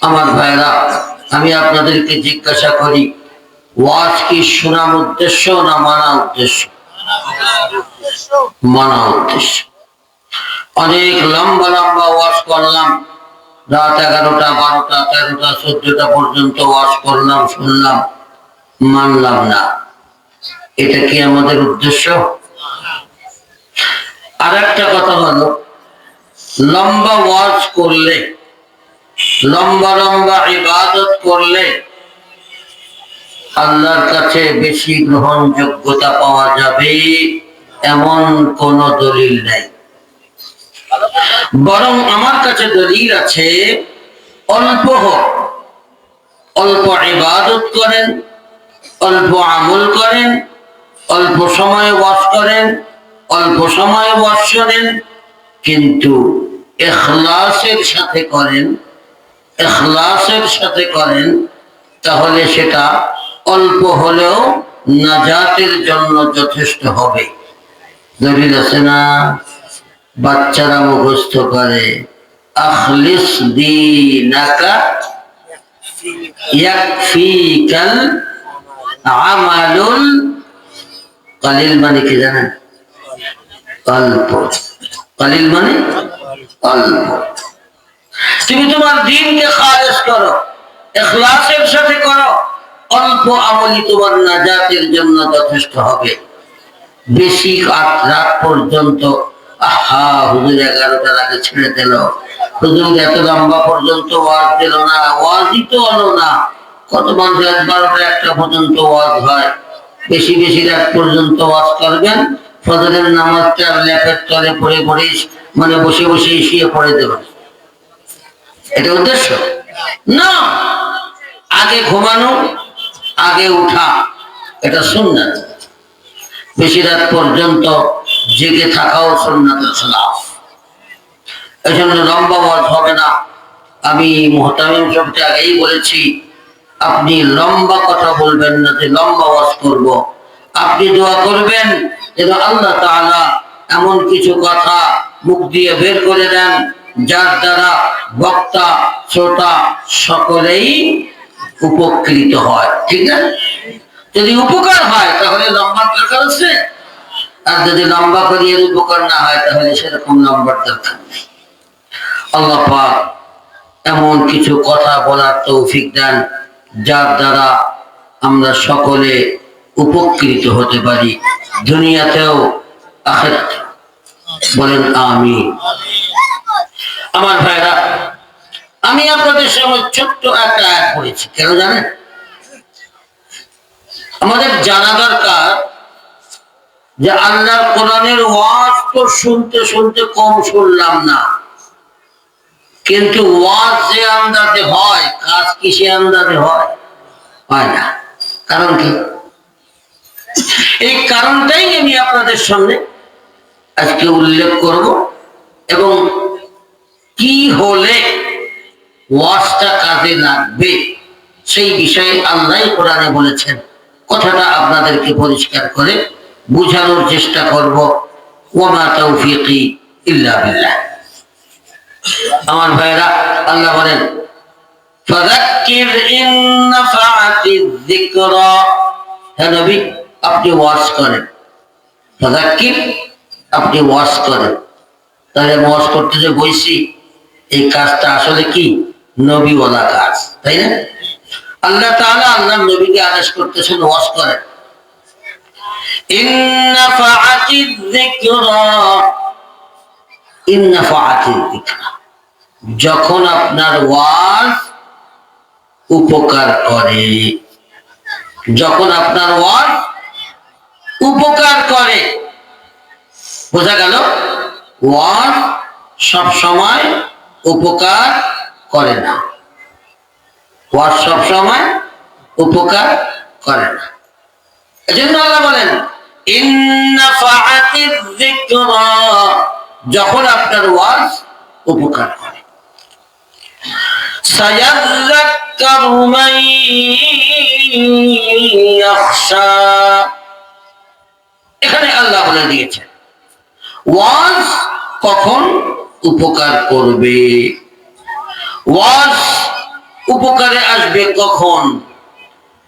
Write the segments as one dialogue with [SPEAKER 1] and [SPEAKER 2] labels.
[SPEAKER 1] আমার ভাইরা, আমি আপনাদেরকে জিজ্ঞাসা করি, ওয়াজ কি শোনার উদ্দেশ্য না মানা উদ্দেশ্য? মানা উদ্দেশ্য। অনেক লম্বা লম্বা ওয়াজ করলাম, রাত 11টা 12টা 13টা 14টা পর্যন্ত ওয়াজ করলাম, শুনলাম, মানলাম না। এটা কি আমাদের উদ্দেশ্য? আর একটা কথা হলো, লম্বা ওয়াজ করলে, লম্বা লম্বা ইবাদত করলে আল্লাহর কাছে বেশি গ্রহণযোগ্যতা পাওয়া যাবে এমন কোন দলিল নাই। বরং আমার কাছে দলিল আছে, অল্প হোক, অল্প ইবাদত করেন, অল্প আমল করেন, অল্প সময় ওয়াজ করেন, অল্প সময় ওয়াজ শোনেন, কিন্তু ইখলাসের সাথে করেন, ইখলাসের সাথে করেন, তাহলে সেটা অল্প হলেও নাজাতের জন্য যথেষ্ট হবে। দলিল আছে না? বাচ্চারা মুখস্থ করে, আখলিস দীনাকা ইয়াকফিকাল আমালুল কালিল। মানে কি জানেন? অল্প। কালিল মানে অল্প। তুমি তোমার দ্বীনকে খালেস করো, ইখলাসের সাথে করো, অল্প আমলই তোমার নাজাতের জন্য যথেষ্ট হবে। বেশি রাত পর্যন্ত হুজুর 11টার আগে ছেড়ে দিল, হুজুর এত লম্বা পর্যন্ত ওয়াজ দিল না, ওয়াজই তো হলো না। কত মানুষ 12টা 1টা পর্যন্ত ওয়াজ হয়। বেশি বেশি রাত পর্যন্ত ওয়াজ করবেন, ফজরের নামাজটা ল্যাপের তলে পড়ে পড়ে, মানে বসে বসে শুয়ে পড়ে দেবেন। এটা উদ্দেশ্য না। আগে ঘুমানো, আগে উঠা, এটা সুন্নাত। বেশি রাত পর্যন্ত জেগে থাকাও সুন্নাতের খেলাফ। এই জন্য লম্বা ওয়াজ হবে না। আমি মুহতামিম সাহেবকে আগেই বলেছি, আপনি লম্বা কথা বলবেন না যে লম্বা ওয়াজ করব। আপনি দোয়া করবেন যেন আল্লাহ তাআলা এমন কিছু কথা মুখ দিয়ে বের করে দেন যার দ্বারা বক্তা শ্রোতা সকলেই উপকৃত হয়। ঠিক না? যদি উপকার হয় তাহলে লম্বা দরকার আছে, আর যদি লম্বা করিয়ে উপকার না হয় তাহলে সেরকম লম্বার দরকার নেই। আল্লাহ পাক এমন কিছু কথা বলার তৌফিক দেন যার দ্বারা আমরা সকলে উপকৃত হতে পারি, দুনিয়াতেও আখিরাতেও। বলেন আমিন। আমার ভাইরা, আমি আপনাদের সামনে ছোট্ট একটা আয়াত পড়েছি। কেন জানেন? আমাদের জানা দরকার যে আল্লাহর কোরআনের ওয়াজ তো শুনতে শুনতে কম শুনলাম না, কিন্তু ওয়াজ যে আন্দাজে হয়, কাজ কিসে আন্দাজে হয়? হয় না। কারণ কি? এই কারণটাই আমি আপনাদের সামনে আজকে উল্লেখ করব, এবং কি হলে ওয়াজটা কাজে লাগবে সেই বিষয়ে আল্লাহ কোরআনে বলেছেন। কথাটা আপনাদেরকে পরিষ্কার করে বুঝানোর চেষ্টা করব। ওয়ামা তাওফীকি ইল্লা বিল্লাহ। আমার ভাইরা, আল্লাহ বলেন, ফাযাক্কির ইন নাফাআতিয যিকরা। হে নবী, আপনি ওয়াজ করেন। ফাযাক্কির, আপনি ওয়াজ করেন। তাহলে ওয়াজ করতে যে বইছি, এই কাজটা আসলে কি? নবীওয়ালা কাজ, তাই না? আল্লাহ তাআলা আল্লাহর নবীকে আদেশ করতেছেন ওয়াজ করেন। ইন নাফাআতিয যিকরা, ইন নাফাআতিয যিকরা, যখন আপনার ওয়াজ উপকার করে, যখন আপনার ওয়াজ উপকার করে। বোঝা গেল? ওয়াজ সব সময় উপকার করে না, ওয়াজ সব সময় উপকার করে না। এজন্য আল্লাহ বলেন ইন নাফাআতিয যিকরা, যখন আপনার ওয়াজ উপকার করে। সায়াযাক্কারু মান ইয়াখশা, এখানে আল্লাহ বলে দিয়েছেন ওয়াজ কখন উপকার করবে। ওয়াজ উপকারে আসবে কখন?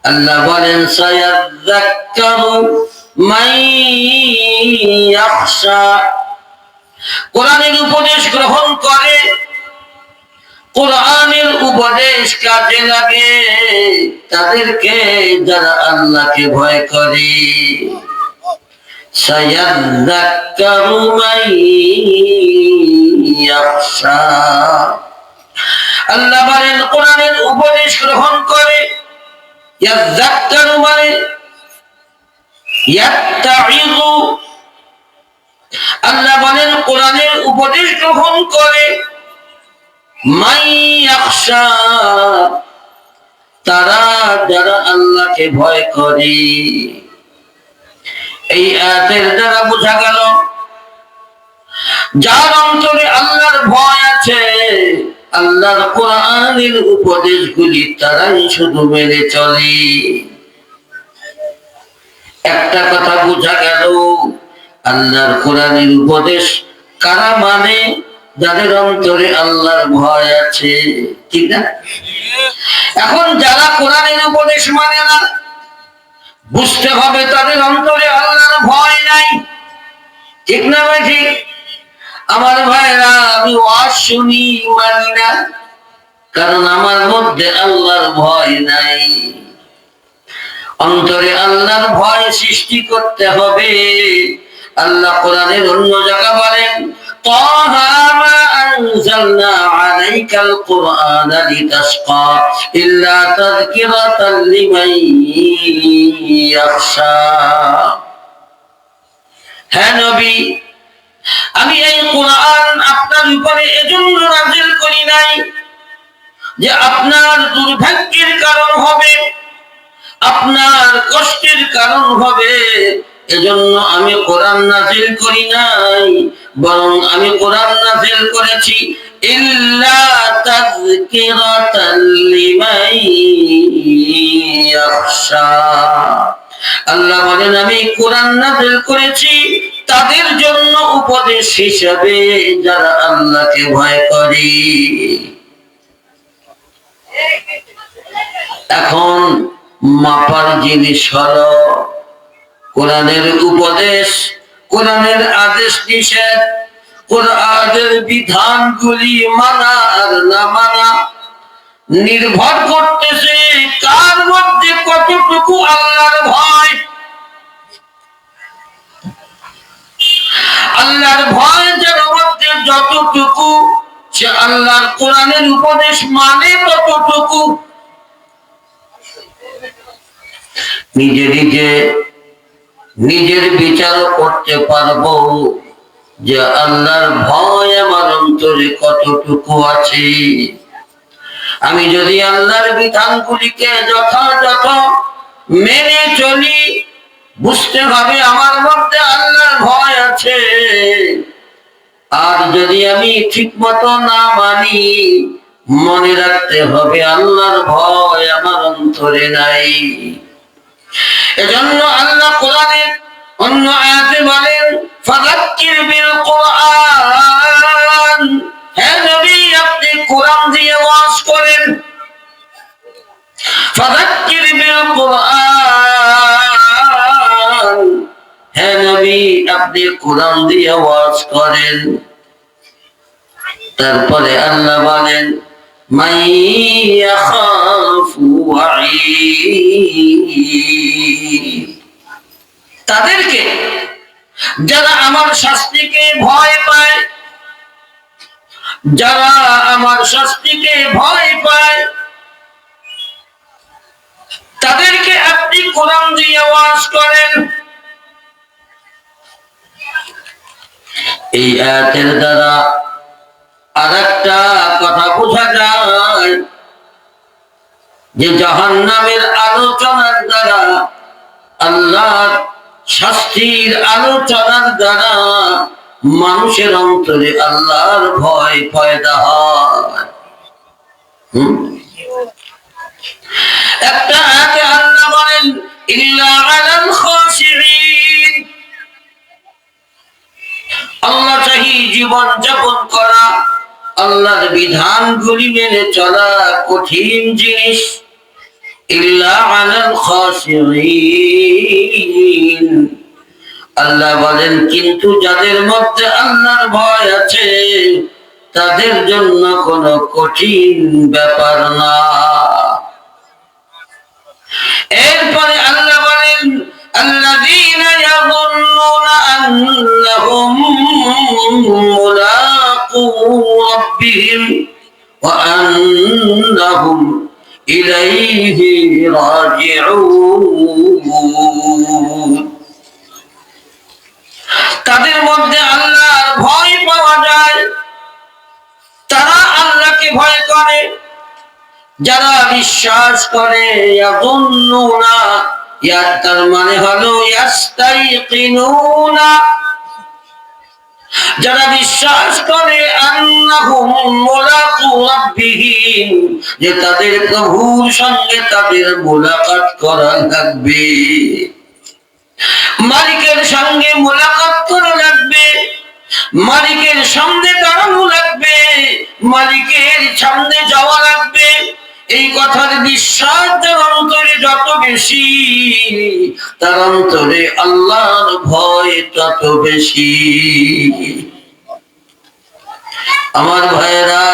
[SPEAKER 1] আল্লাহ বলেন সায়াযাক্কারু মান ইয়াখশা, কোরআনের উপদেশ গ্রহণ করে, কোরআনের উপদেশ কাজে লাগে তাদেরকে যারা আল্লাহকে ভয় করে। সায়াযাক্কারু মান ইয়াখশা, আল্লাহ বলেন কোরআনের উপদেশ গ্রহণ করে, ইয়াযাক্কারু মানে ইয়াত্তাইযু, আল্লাহ বলেন কোরআনের উপদেশ গ্রহণ করে মান ইয়াখশা, তারা যারা আল্লাহকে ভয় করে। এই আয়াতের দ্বারা বোঝা গেল যার অন্তরে আল্লাহর ভয় আছে, আল্লাহর কোরআনের উপদেশগুলি তারাই শুধু মেনে চলে। একটা কথা বোঝা গেল, আল্লাহর কোরআনের উপদেশ কারা মানে? যাদের অন্তরে আল্লাহর ভয় আছে, ঠিক না? এখন যারা কোরআনের উপদেশ মানে না, বুঝতে হবে তাদের অন্তরে আল্লাহর ভয় নাই, ঠিক না ভাই? ঠিক। আমার ভাইরা, আমি ওয়াজ শুনি মানি না, কারণ আমার মধ্যে আল্লাহর ভয় নাই। অন্তরে আল্লাহর ভয় সৃষ্টি করতে হবে। আল্লাহ কোরআনের অন্য জায়গা বলেন তাহা মা আনজালনা আলাইকাল কুরআনা লিতাশকা ইল্লা তাযকিরাতাল লিমান ইয়াখশা। হে নবী, আমি এই কোরআন আপনার উপরে এজন্য নাযিল করি নাই যে আপনার দুর্ভাগ্যের কারণ হবে, আপনার কষ্টের কারণ হবে, এজন্য আমি কোরআন নাযিল করি নাই, বরং আমি কোরআন নাযিল করেছি ইল্লা তাযকিরাতাল লিমান ইয়াখশা। আল্লাহ বলেন আমি কোরআন নাযিল করেছি তাদের জন্য উপদেশ হিসাবে যারা আল্লাহকে ভয় করে। এখন মাপার জিনিস হলো কোরআনের উপদেশ, কোরআনের আদেশ নিষেধ, কোরআনের বিধানগুলি মানা আর না মানা নির্ভর করতেছে কার মধ্যে কতটুকু আল্লাহর ভয়। আল্লাহর ভয় যার মধ্যে যতটুকু, সে আল্লাহর কোরআনের উপদেশ মানে ততটুকু। নিজে নিজে নিজের বিচার করতে পারবো যে আল্লাহর ভয় আমার অন্তরে কতটুকু আছে। আমি যদি আল্লাহর বিধানগুলিকে যথাযথ মেনে চলি, বুঝতে হবে আমার মধ্যে আল্লাহর ভয় আছে। আর যদি আমি ঠিক মতো না মানি, মনে রাখতে হবে আল্লাহর ভয় আমার অন্তরে নাই। এজন্য আল্লাহ কোরআনের অন্য আয়াতে বলেন ফাযাক্কির বিল কুরআন, হে নবী আপনি কোরআন দিয়ে ওয়াজ করেন। ফাযাক্কির বিল কুরআন, হে নবী আপনি কোরআন দিয়ে ওয়াজ করেন। তারপরে আল্লাহ বলেন মান ইয়াখাফু ওয়াঈদ, তাদেরকে যারা আমার শাস্তিকে ভয় পায়, যারা আমার শাস্তিকে ভয় পায় তাদেরকে আপনি কোরআন দিয়ে ওয়াজ করেন। এই আয়াতের দ্বারা আরেকটা কথা বোঝা যায় যে জাহান্নামের আলোচনার দ্বারা, আল্লাহর শাস্তির আলোচনার দ্বারা মানুষের অন্তরে আল্লাহর ভয় পয়দা হয়। একটা আয়াতে আল্লাহ বলেন ইল্লা আলাল খাশিঈন, আল্লাহ চাহি জীবন যাপন করা আল্লাহর বিধানগুলি মেনে চলা কঠিন জিনিস। ইল্লা আলাল খাশিঈন, আল্লাহ বলেন কিন্তু যাদের মধ্যে আল্লাহর ভয় আছে তাদের জন্য কোনো কঠিন ব্যাপার না। এরপরে আল্লাহ বলেন আল্লাযীনা ইয়াযুন্নুনা আন্নাহুম মুলাকু রাব্বিহিম ওয়া আন্নাহুম ইলাইহি রাজিউন, তাদের মধ্যে আল্লাহর ভয় পাওয়া যায়, তারা আল্লাহকে ভয় করে। যারা বিশ্বাস করে, ইয়াযুন্নুনা, তার মানে হলো ইয়াস্তাইকিনুনা, যারা বিশ্বাস করে আন্নাহুম মুলাকু রাব্বিহিম, যে তাদের প্রভুর সঙ্গে তাদের মুলাকাত করা লাগবে, মালিকের সঙ্গে মুলাকাত করা লাগবে, মালিকের সামনে দাঁড়ানো লাগবে, মালিকের সামনে যাওয়া লাগবে। এই কথার বিশ্বাস যার অন্তরে যত বেশি, তার অন্তরে আল্লাহর ভয় তত বেশি। আমার ভাইয়েরা,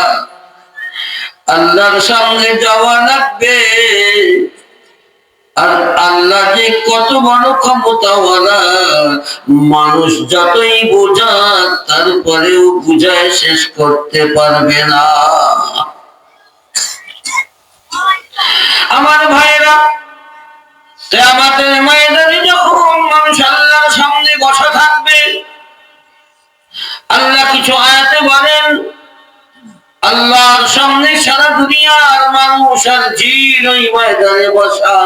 [SPEAKER 1] আল্লাহর সামনে যাওয়া লাগবে। আর আল্লাহ যে কত বড় ক্ষমতাওয়ালা, মানুষ যতই বোঝাক তারপরেও বুঝায় শেষ করতে পারবে না। আমার ভাইরা, কিয়ামতের ময়দানে যখন মানুষ আল্লাহর সামনে বসা থাকবে, আল্লাহ কিছু আয়াতে বলেন আল্লাহর সামনে সারা দুনিয়ার মানুষ আর জিন ওই ময়দানে বসা।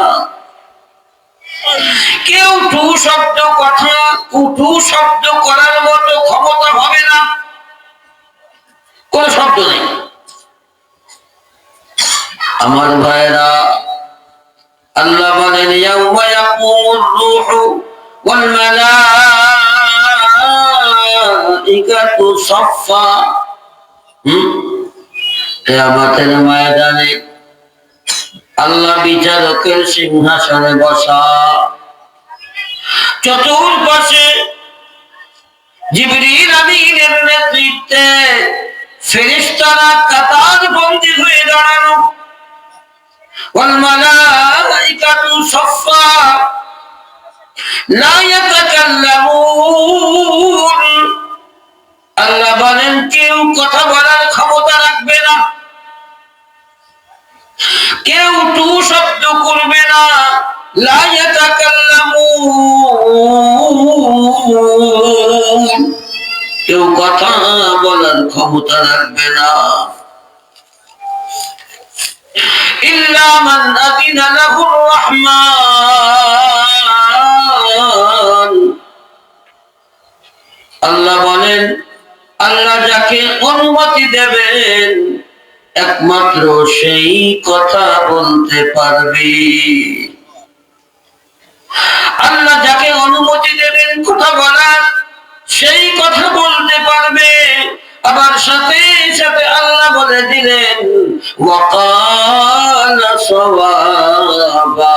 [SPEAKER 1] কেউ টু শব্দ কথা কুটু শব্দ করার মতো ক্ষমতা হবে না, কোন শব্দ নেই। আমার ভাইরা, আল্লাহ বলেন ইয়াউমা ইয়াকুমুর রূহু ওয়াল মালাইকাতু সাফফা, কিয়ামতের ময়দানে আল্লাহ বিচারকের সিংহাসনে বসা, চতুর্পাশে জিবরিল আমিনের নেতৃত্বে ফেরেশতারা কাতার বন্দী হয়ে দাঁড়ানো, ওয়াল মালাইকাতু সাফফা লা ইয়াতাকাল্লামুন, আল্লাহ বলেন কেউ কথা বলার ক্ষমতা রাখবে না, কেউ টু শব্দ করবে না, লা ইয়াতাকাল্লামুন, কেউ কথা বলার ক্ষমতা রাখবে না। ইল্লা মান আযিনা লাহুর রাহমান, আল্লাহ বলেন আল্লাহ যাকে অনুমতি দেবেন একমাত্র সেই কথা বলতে পারবে। আল্লাহ যাকে অনুমতি দেবেন কথা বলার, সেই কথা বলতে পারবে। আবার সাথে সাথে আল্লাহ বলে দিলেন ওয়াকালা সাওয়াবা,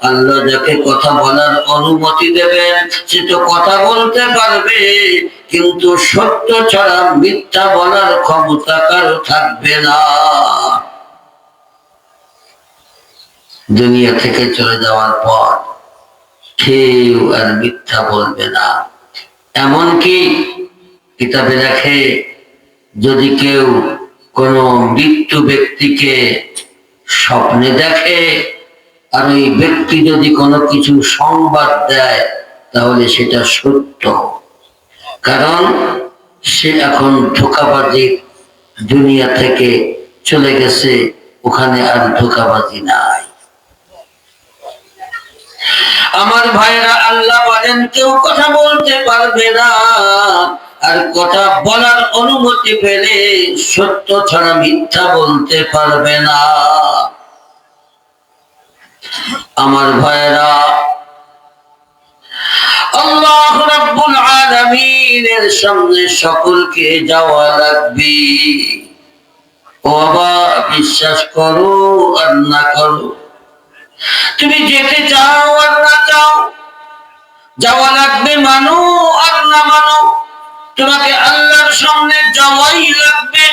[SPEAKER 1] আল্লাহ যাকে কথা বলার অনুমতি দেবেন সে তো কথা বলতে পারবে, কিন্তু সত্য ছাড়া মিথ্যা বলার ক্ষমতা কারো থাকবে না। দুনিয়া থেকে চলে যাওয়ার পর কেউ আর মিথ্যা বলবে না। এমনকি কিতাবে লেখে যদি কেউ কোনো মৃত্যু ব্যক্তিকে স্বপ্নে দেখে আর ওই ব্যক্তি যদি কোনো কিছু সংবাদ দেয় তাহলে সেটা সত্য, কারণ সে এখন ধোঁকাবাজি দুনিয়া থেকে চলে গেছে, ওখানে আর ধোঁকাবাজি নাই। আমার ভাইরা, আল্লাহ বলেন কেউ কথা বলতে পারবে না, আর কথা বলার অনুমতি পেলে সত্য ছাড়া মিথ্যা বলতে পারবে না। আমার ভাইরা, আল্লাহ রাব্বুল আলামিনের সামনে সকলকে যাওয়া লাগবে। ও বাবা, বিশ্বাস করো আর না করো, তুমি যেতে চাও আর না চাও, যাওয়া লাগবে, মানো আর না মানো, তোমাকে আল্লাহর সামনে যাওয়াই লাগবে।